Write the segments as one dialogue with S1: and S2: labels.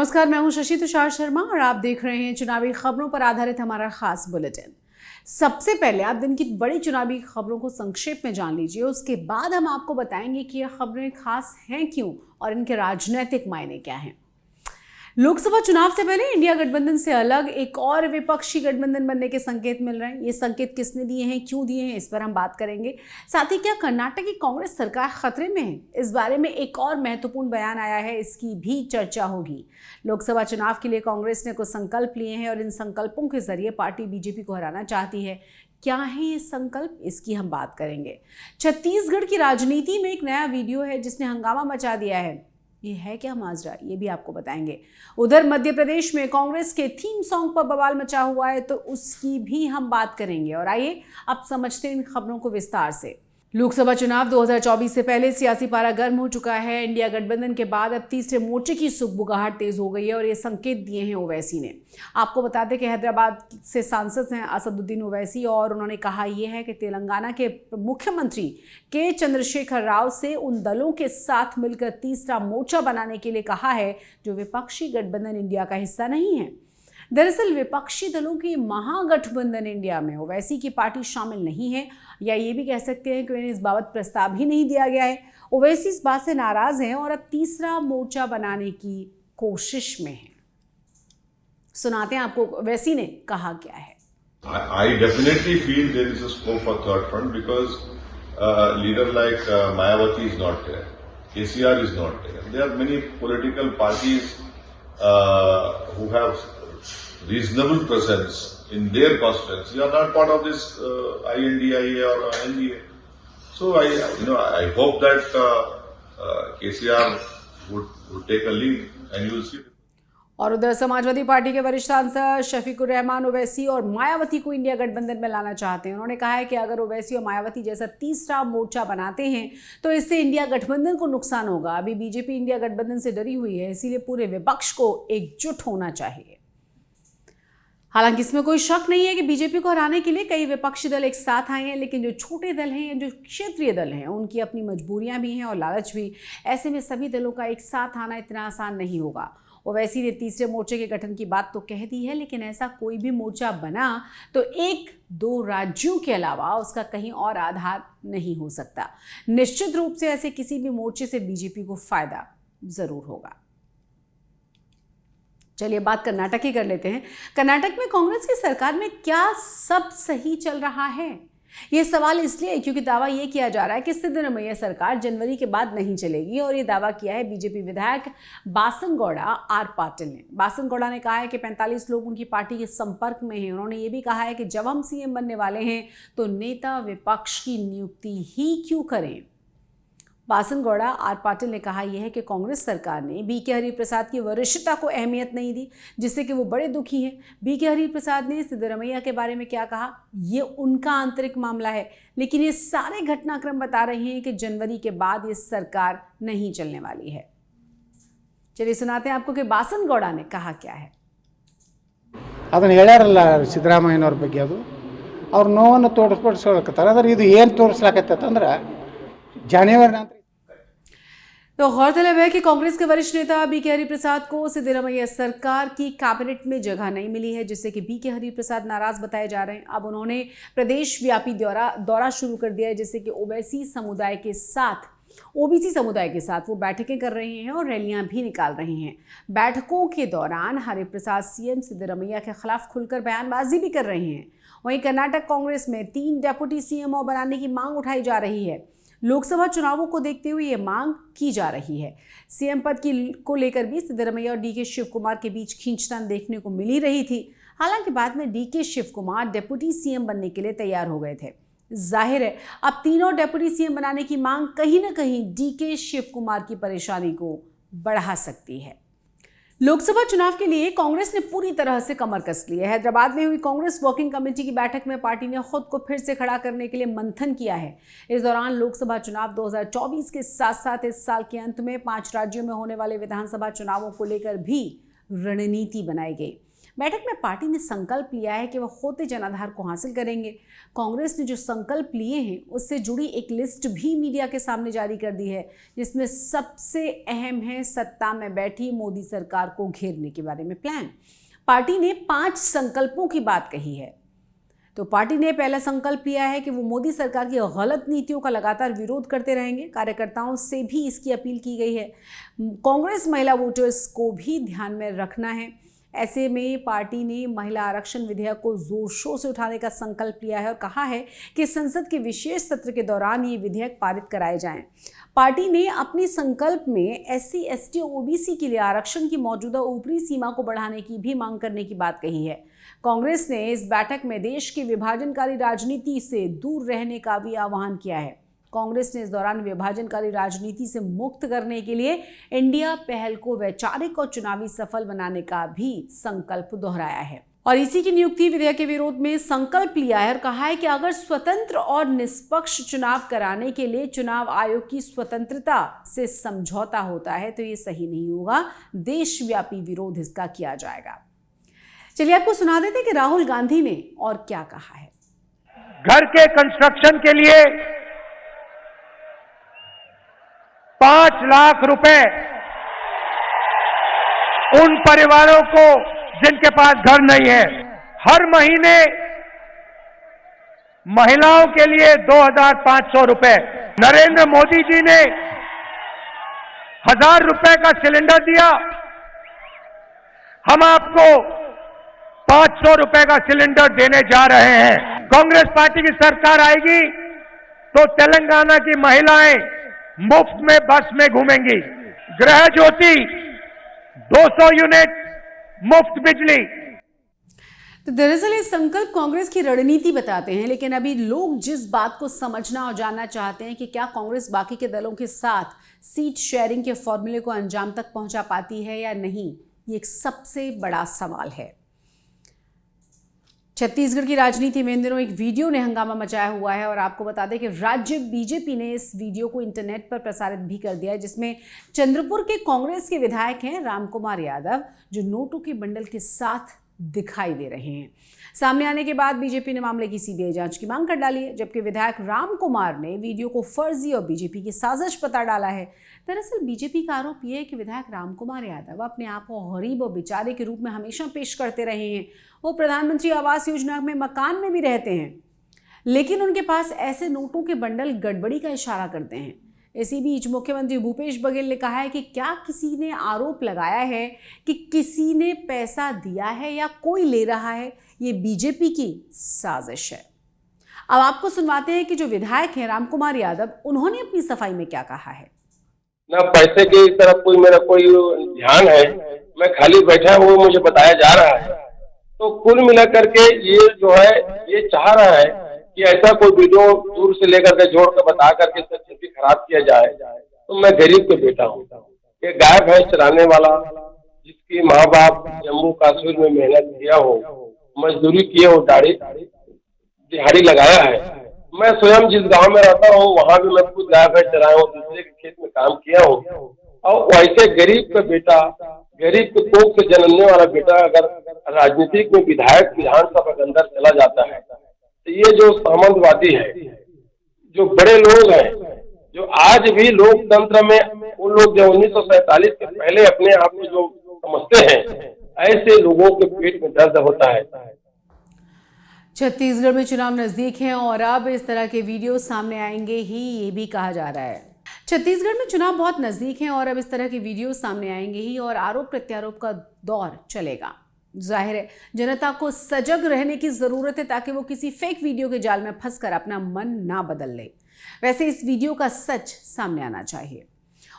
S1: नमस्कार, मैं हूं शशि तुषार शर्मा और आप देख रहे हैं चुनावी खबरों पर आधारित हमारा खास बुलेटिन। सबसे पहले आप दिन की बड़ी चुनावी खबरों को संक्षेप में जान लीजिए, उसके बाद हम आपको बताएंगे कि ये खबरें खास हैं क्यों और इनके राजनीतिक मायने क्या हैं। लोकसभा चुनाव से पहले इंडिया गठबंधन से अलग एक और विपक्षी गठबंधन बनने के संकेत मिल रहे हैं। ये संकेत किसने दिए हैं, क्यों दिए हैं, इस पर हम बात करेंगे। साथ ही क्या कर्नाटक की कांग्रेस सरकार खतरे में है, इस बारे में एक और महत्वपूर्ण बयान आया है, इसकी भी चर्चा होगी। लोकसभा चुनाव के लिए कांग्रेस ने कुछ संकल्प लिए हैं और इन संकल्पों के जरिए पार्टी बीजेपी को हराना चाहती है। क्या है ये संकल्प, इसकी हम बात करेंगे। छत्तीसगढ़ की राजनीति में एक नया वीडियो है जिसने हंगामा मचा दिया है। ये है क्या माजरा, ये भी आपको बताएंगे। उधर मध्य प्रदेश में कांग्रेस के थीम सॉन्ग पर बवाल मचा हुआ है, तो उसकी भी हम बात करेंगे। और आइए अब समझते हैं इन खबरों को विस्तार से। लोकसभा चुनाव 2024 से पहले सियासी पारा गर्म हो चुका है। इंडिया गठबंधन के बाद अब तीसरे मोर्चे की सुगबुगाहट तेज हो गई है और ये संकेत दिए हैं ओवैसी ने। आपको बता दें कि हैदराबाद से सांसद हैं असदुद्दीन ओवैसी और उन्होंने कहा यह है कि तेलंगाना के मुख्यमंत्री के चंद्रशेखर राव से उन दलों के साथ मिलकर तीसरा मोर्चा बनाने के लिए कहा है जो विपक्षी गठबंधन इंडिया का हिस्सा नहीं है। दरअसल विपक्षी दलों की महागठबंधन इंडिया में ओवैसी की पार्टी शामिल नहीं है, या ये भी कह सकते हैं कि उन्हें इस बाबत प्रस्ताव ही नहीं दिया गया है। ओवैसी इस बात से नाराज हैं और अब तीसरा मोर्चा बनाने की कोशिश में हैं। सुनाते हैं आपको ओवैसी ने कहा क्या है।
S2: I definitely feel there is a scope for third front because leader like Mayawati is not there, KCR is not there. There are many political parties who have reasonable presence in their constituency. They are not part of this INDIA or NDA. So I hope that KCR would take a lead, and you will see.
S1: और उधर Samajwadi party के वरिष्ठ सांसद शफीकुर रहमान ओवैसी और मायावती को India गठबंधन में लाना चाहते हैं। उन्होंने कहा है कि अगर ओवैसी और मायावती जैसा तीसरा मोर्चा बनाते हैं तो इससे इंडिया गठबंधन को नुकसान होगा। अभी बीजेपी इंडिया गठबंधन से डरी हुई है, इसीलिए पूरे विपक्ष को एकजुट होना चाहिए। हालांकि इसमें कोई शक नहीं है कि बीजेपी को हराने के लिए कई विपक्षी दल एक साथ आए हैं, लेकिन जो छोटे दल हैं, जो क्षेत्रीय दल हैं, उनकी अपनी मजबूरियां भी हैं और लालच भी। ऐसे में सभी दलों का एक साथ आना इतना आसान नहीं होगा। ओवैसी ने तीसरे मोर्चे के गठन की बात तो कह दी है, लेकिन ऐसा कोई भी मोर्चा बना तो एक दो राज्यों के अलावा उसका कहीं और आधार नहीं हो सकता। निश्चित रूप से ऐसे किसी भी मोर्चे से बीजेपी को फायदा जरूर होगा। चलिए बात कर्नाटक की कर लेते हैं। कर्नाटक में कांग्रेस की सरकार में क्या सब सही चल रहा है? ये सवाल इसलिए क्योंकि दावा ये किया जा रहा है कि सिद्धरमैया सरकार जनवरी के बाद नहीं चलेगी, और ये दावा किया है बीजेपी विधायक बासनगौड़ा आर पाटिल ने। बासनगौड़ा ने कहा है कि 45 लोग उनकी पार्टी के संपर्क में हैं। उन्होंने ये भी कहा है कि जब हम सीएम बनने वाले हैं तो नेता विपक्ष की नियुक्ति ही क्यों करें। बासनगौड़ा आर पाटिल ने कहा यह है कि कांग्रेस सरकार ने बीके हरिप्रसाद की वरिष्ठता को अहमियत नहीं दी, जिससे कि वो बड़े दुखी हैं। बीके हरिप्रसाद ने सिद्धरमैया के बारे में क्या कहा, ये उनका आंतरिक मामला है, लेकिन ये सारे घटनाक्रम बता रहे हैं कि जनवरी के बाद ये सरकार नहीं चलने वाली है। चलिए सुनाते हैं आपको कि बासनगौड़ा ने कहा क्या है।
S3: ಅದನ್ನು ಹೇಳ್ಯಾರಲ್ಲ ಸಿದ್ದರಾಮಯ್ಯನವ್ರ ಬಗ್ಗೆ, ಅದು ಅವ್ರ ನೋವನ್ನು ತೋರಿಸ್ಕೊಳ್ತಾರೆ। ಆದರೆ ಇದು ಏನು ತೋರಿಸ್ಲಾಕತ್ತಂದ್ರೆ ಜನವರಿ ನಂತರ।
S1: तो गौरतलब है कि कांग्रेस के वरिष्ठ नेता बीके हरिप्रसाद को सिद्धरमैया सरकार की कैबिनेट में जगह नहीं मिली है, जिससे कि बीके हरिप्रसाद नाराज बताए जा रहे हैं। अब उन्होंने प्रदेश व्यापी दौरा शुरू कर दिया है, जिससे कि ओबीसी समुदाय के साथ वो बैठकें कर रहे हैं और रैलियां भी निकाल रहे हैं। बैठकों के दौरान हरिप्रसाद सीएम सिद्धरमैया के खिलाफ खुलकर बयानबाजी भी कर रहे हैं। वहीं कर्नाटक कांग्रेस में 3 डेप्यूटी सीएम और बनाने की मांग उठाई जा रही है। लोकसभा चुनावों को देखते हुए ये मांग की जा रही है। सीएम पद को लेकर भी सिद्धरमैया और डीके शिव कुमार के बीच खींचतान देखने को मिल ही रही थी। हालांकि बाद में DK Shivakumar deputy CM बनने के लिए तैयार हो गए थे। जाहिर है अब तीनों डेप्यूटी सीएम बनाने की मांग कहीं ना कहीं डीके शिव कुमार की परेशानी को बढ़ा सकती है। लोकसभा चुनाव के लिए कांग्रेस ने पूरी तरह से कमर कस ली है। हैदराबाद में हुई कांग्रेस वर्किंग कमेटी की बैठक में पार्टी ने खुद को फिर से खड़ा करने के लिए मंथन किया है। इस दौरान लोकसभा चुनाव 2024 के साथ साथ इस साल के अंत में 5 राज्यों में होने वाले विधानसभा चुनावों को लेकर भी रणनीति बनाई गई। बैठक में पार्टी ने संकल्प लिया है कि वह होते जनाधार को हासिल करेंगे। कांग्रेस ने जो संकल्प लिए हैं उससे जुड़ी एक लिस्ट भी मीडिया के सामने जारी कर दी है, जिसमें सबसे अहम है सत्ता में बैठी मोदी सरकार को घेरने के बारे में प्लान। पार्टी ने 5 संकल्पों की बात कही है। तो पार्टी ने पहला संकल्प लिया है कि वो मोदी सरकार की गलत नीतियों का लगातार विरोध करते रहेंगे। कार्यकर्ताओं से भी इसकी अपील की गई है। कांग्रेस महिला वोटर्स को भी ध्यान में रखना है। ऐसे में पार्टी ने महिला आरक्षण विधेयक को जोर शोर से उठाने का संकल्प लिया है और कहा है कि संसद के विशेष सत्र के दौरान ये विधेयक पारित कराए जाएं। पार्टी ने अपने संकल्प में SC, ST और OBC के लिए आरक्षण की मौजूदा ऊपरी सीमा को बढ़ाने की भी मांग करने की बात कही है। कांग्रेस ने इस बैठक में देश की विभाजनकारी राजनीति से दूर रहने का भी आह्वान किया है। कांग्रेस ने इस दौरान विभाजनकारी राजनीति से मुक्त करने के लिए इंडिया पहल को वैचारिक और चुनावी सफल बनाने का भी संकल्प दोहराया है और इसी की नियुक्ति विधेयक के विरोध में संकल्प लिया है और कहा है कि अगर स्वतंत्र और निष्पक्ष चुनाव कराने के लिए चुनाव आयोग की स्वतंत्रता से समझौता होता है तो ये सही नहीं होगा। देशव्यापी विरोध इसका किया जाएगा। चलिए आपको सुना देते कि राहुल गांधी ने और क्या कहा है।
S4: घर के कंस्ट्रक्शन के लिए 5 लाख रुपए उन परिवारों को जिनके पास घर नहीं है, हर महीने महिलाओं के लिए 2,500 रुपए। नरेंद्र मोदी जी ने 1,000 रुपए का सिलेंडर दिया, हम आपको 500 रुपए का सिलेंडर देने जा रहे हैं। कांग्रेस पार्टी की सरकार आएगी तो तेलंगाना की महिलाएं मुफ्त में बस में घूमेंगी। गृह ज्योति 200 यूनिट मुफ्त बिजली।
S1: तो दरअसल ये संकल्प कांग्रेस की रणनीति बताते हैं, लेकिन अभी लोग जिस बात को समझना और जानना चाहते हैं कि क्या कांग्रेस बाकी के दलों के साथ सीट शेयरिंग के फॉर्मूले को अंजाम तक पहुंचा पाती है या नहीं, ये एक सबसे बड़ा सवाल है। छत्तीसगढ़ की राजनीति में इन दिनों एक वीडियो ने हंगामा मचाया हुआ है और आपको बता दें कि राज्य बीजेपी ने इस वीडियो को इंटरनेट पर प्रसारित भी कर दिया है, जिसमें चंद्रपुर के कांग्रेस के विधायक हैं रामकुमार यादव, जो नोटों के बंडल के साथ दिखाई दे रहे हैं। सामने आने के बाद बीजेपी ने मामले की सीबीआई जांच की मांग कर डाली है, जबकि विधायक रामकुमार ने वीडियो को फर्जी और बीजेपी की साजिश बता डाला है। दरअसल बीजेपी का आरोप यह है कि विधायक रामकुमार यादव अपने आप को गरीब और बेचारे के रूप में हमेशा पेश करते रहे हैं। वो प्रधानमंत्री आवास योजना में मकान में भी रहते हैं, लेकिन उनके पास ऐसे नोटों के बंडल गड़बड़ी का इशारा करते हैं। इसी बीच मुख्यमंत्री भूपेश बघेल ने कहा है कि क्या किसी ने आरोप लगाया है कि किसी ने पैसा दिया है या कोई ले रहा है, ये बीजेपी की साजिश है। अब आपको सुनवाते हैं कि जो विधायक हैं रामकुमार यादव, उन्होंने अपनी सफाई में क्या कहा है।
S5: ना पैसे की तरफ कोई मेरा कोई ध्यान है, मैं खाली बैठा हूँ, मुझे बताया जा रहा है। तो कुल मिलाकर के ये जो है ये चाह रहा है कि ऐसा कोई वीडियो दूर से लेकर के जोड़ कर बता करके स्थिति खराब किया जाए। तो मैं गरीब का बेटा हूँ, ये गाय भैंस चराने वाला, जिसकी माँ बाप जम्मू कश्मीर में मेहनत किया हो, मजदूरी किए हो, दिहाड़ी लगाया है। मैं स्वयं जिस गांव में रहता हूँ वहाँ भी मैं खुद गाय भैंस चराया हूँ, दूसरे के खेत में काम किया हूँ। और वैसे गरीब का बेटा, गरीब के कोख से जन्मने वाला बेटा अगर राजनीतिक में विधायक विधानसभा के अंदर चला जाता है तो ये जो सामंतवादी है, जो बड़े लोग हैं, जो आज भी लोकतंत्र में वो लोग जो 1947 के पहले अपने आप को जो समझते हैं, ऐसे लोगों के पेट में दर्द होता है।
S1: छत्तीसगढ़ में चुनाव नजदीक हैं और अब इस तरह के वीडियो सामने आएंगे ही, ये भी कहा जा रहा है। छत्तीसगढ़ में चुनाव बहुत नजदीक हैं और अब इस तरह के वीडियो सामने आएंगे ही और आरोप प्रत्यारोप का दौर चलेगा। जाहिर है जनता को सजग रहने की जरूरत है ताकि वो किसी फेक वीडियो के जाल में फंसकर अपना मन ना बदल ले। वैसे इस वीडियो का सच सामने आना चाहिए।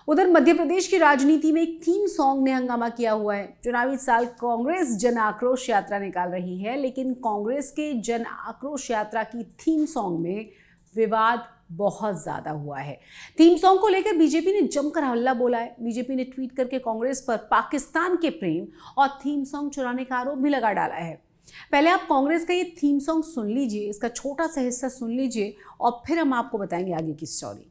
S1: उधर मध्य प्रदेश की राजनीति में एक थीम सॉन्ग ने हंगामा किया हुआ है। चुनावी साल कांग्रेस जन आक्रोश यात्रा निकाल रही है, लेकिन कांग्रेस के जन आक्रोश यात्रा की थीम सॉन्ग में विवाद बहुत ज्यादा हुआ है। थीम सॉन्ग को लेकर बीजेपी ने जमकर हल्ला बोला है। बीजेपी ने ट्वीट करके कांग्रेस पर पाकिस्तान के प्रेम और थीम सॉन्ग चुराने का आरोप भी लगा डाला है। पहले आप कांग्रेस का ये थीम सॉन्ग सुन लीजिए, इसका छोटा सा हिस्सा सुन लीजिए और फिर हम आपको बताएंगे आगे की स्टोरी।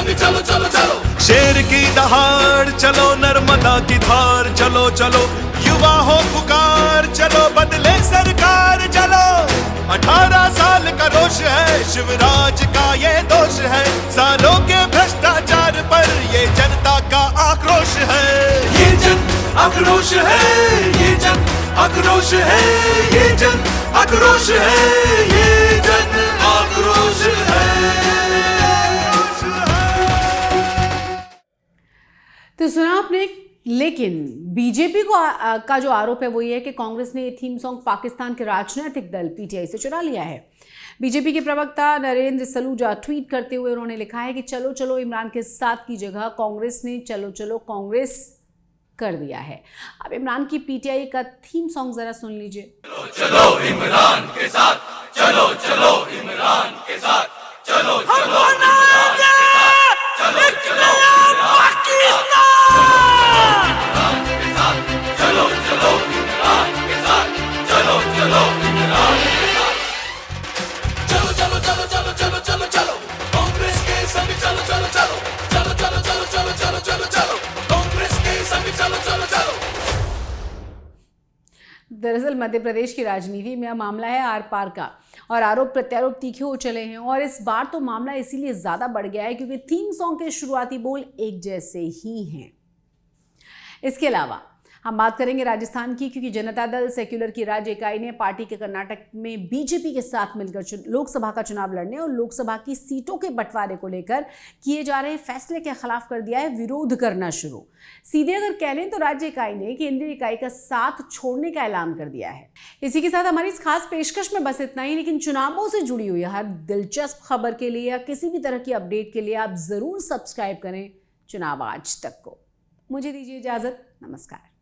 S6: संग चलो चलो चलो। शेर की दहाड़ चलो नर्मदा की धार चलो चलो, युवा हो पुकार चलो बदले सरकार चलो। 18 साल का रोष है शिवराज का ये दोष है, सालों के भ्रष्टाचार पर ये जनता का आक्रोश है। ये जन आक्रोश है, ये जन आक्रोश है, ये जन आक्रोश है, ये जन आक्रोश है।
S1: तो सुना आपने, लेकिन बीजेपी का जो आरोप है वो ये है कि कांग्रेस ने ये थीम सॉन्ग पाकिस्तान के राजनीतिक दल पीटीआई से चुरा लिया है। बीजेपी के प्रवक्ता नरेंद्र सलूजा ट्वीट करते हुए उन्होंने लिखा है कि चलो चलो इमरान के साथ की जगह कांग्रेस ने चलो चलो कांग्रेस कर दिया है। अब इमरान की पीटीआई का थीम सॉन्ग जरा सुन लीजिए।
S6: चलो चलो इमरान के साथ, चलो चलो इमरान के साथ, चलो चलो
S1: दरअसल मध्य प्रदेश की राजनीति में यह मामला है आर पार का, और आरोप प्रत्यारोप तीखे हो चले हैं। और इस बार तो मामला इसीलिए ज्यादा बढ़ गया है क्योंकि थीम सॉन्ग के शुरुआती बोल एक जैसे ही हैं। इसके अलावा हम बात करेंगे राजस्थान की, क्योंकि जनता दल सेक्युलर की राज्य इकाई ने पार्टी के कर्नाटक में बीजेपी के साथ मिलकर लोकसभा का चुनाव लड़ने और लोकसभा की सीटों के बंटवारे को लेकर किए जा रहे फैसले के खिलाफ कर दिया है विरोध करना शुरू। सीधे अगर कह लें तो राज्य इकाई ने केंद्रीय इकाई का साथ छोड़ने का ऐलान कर दिया है। इसी के साथ हमारी इस खास पेशकश में बस इतना ही, लेकिन चुनावों से जुड़ी हुई हर दिलचस्प खबर के लिए या किसी भी तरह की अपडेट के लिए आप जरूर सब्सक्राइब करें चुनाव आज तक को। मुझे दीजिए इजाजत, नमस्कार।